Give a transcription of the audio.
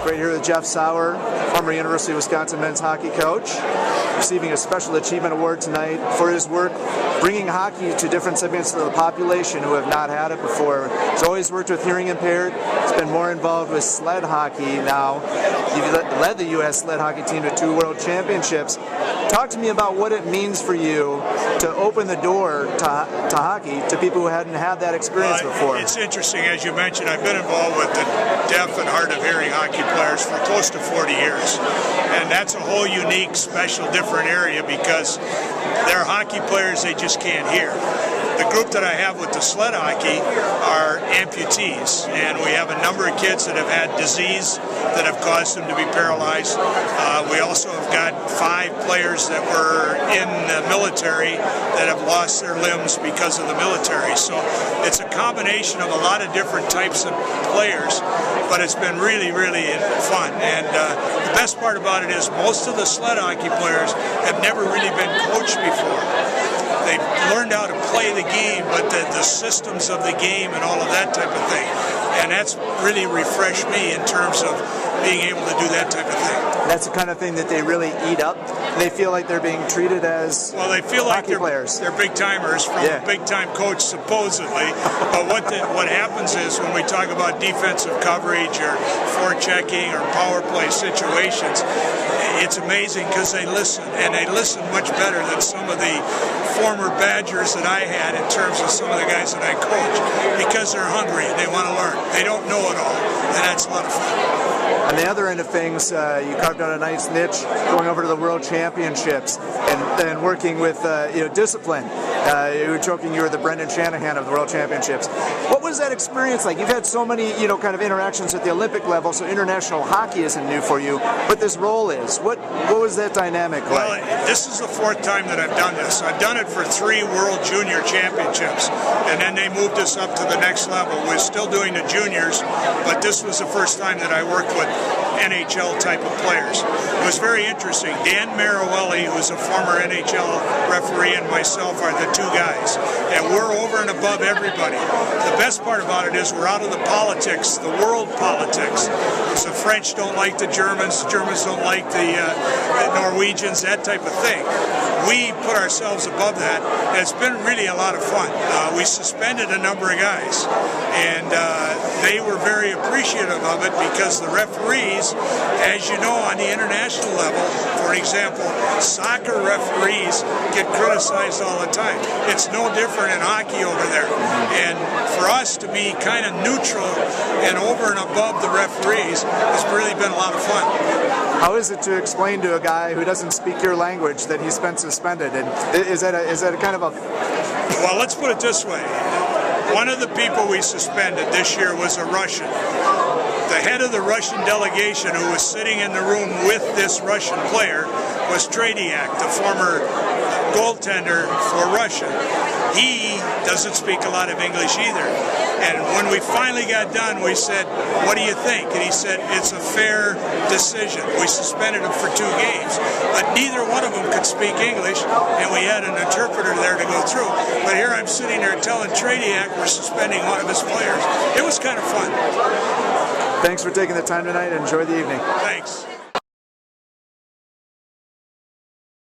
Great here with Jeff Sauer, former University of Wisconsin men's hockey coach, receiving a Special Achievement Award tonight for his work bringing hockey to different segments of the population who have not had it before. He's always worked with hearing impaired. He's been more involved with sled hockey now. You've led the U.S. sled hockey team to 2 world championships. Talk to me about what it means for you to open the door to hockey to people who hadn't had that experience before. It's interesting, as you mentioned, I've been involved with the deaf and hard of hearing hockey players for close to 40 years. And that's a whole unique, special, different area because they're hockey players, they just can't hear. The group that I have with the sled hockey are amputees, and we have a number of kids that have had disease that have caused them to be paralyzed. We also have got 5 players that were in the military that have lost their limbs because of the military. So it's a combination of a lot of different types of players, but it's been really, really fun. And the best part about it is most of the sled hockey players have never really been coached before. They've learned how to play the game, but the systems of the game and all of that type of thing. And that's really refreshed me in terms of being able to do that type of thing. That's the kind of thing that they really eat up. They feel like they're being treated as they feel like players. They're big timers from a big time coach supposedly. But what happens is when we talk about defensive coverage or forechecking or power play situations, it's amazing because they listen, and they listen much better than some of the former Badgers that I had in terms of some of the guys that I coach, because they're hungry and they want to learn. They don't know it all, and that's a lot of fun. On the other end of things, you carved out a nice niche going over to the World Championships and then working with discipline. You were joking you were the Brendan Shanahan of the World Championships. What was that experience like? You've had so many kind of interactions at the Olympic level, so international hockey isn't new for you, but this role is. What was that dynamic like? Well, this is the 4th time that I've done this. I've done it for 3 World Junior Championships, and then they moved us up to the next level. We're still doing the juniors, but this was the first time that I worked with NHL type of players. It was very interesting. Dan Marawelli, who's a former NHL referee, and myself are the 2 guys, and we're over and above everybody. The best part about it is we're out of the politics, the world politics. The French don't like the Germans don't like the Norwegians, that type of thing. We put ourselves above that, and it's been really a lot of fun. We suspended a number of guys, and they were very appreciative of it because the referees, as you know, on the international level, for example, soccer referees get criticized all the time. It's no different in hockey over there. And for us to be kind of neutral and over and above the referees has really been a lot of fun. How is it to explain to a guy who doesn't speak your language that he's been suspended? And is that a kind of a... Well, let's put it this way. One of the people we suspended this year was a Russian. The head of the Russian delegation who was sitting in the room with this Russian player was Tradiak, the former goaltender for Russia. He doesn't speak a lot of English either. And when we finally got done, we said, "What do you think?" And he said, "It's a fair decision." We suspended him for 2 games. But neither one of them could speak English, and we had an interpreter there to go through. But here I'm sitting there telling Tradiak we're suspending one of his players. It was kind of fun. Thanks for taking the time tonight, and enjoy the evening. Thanks.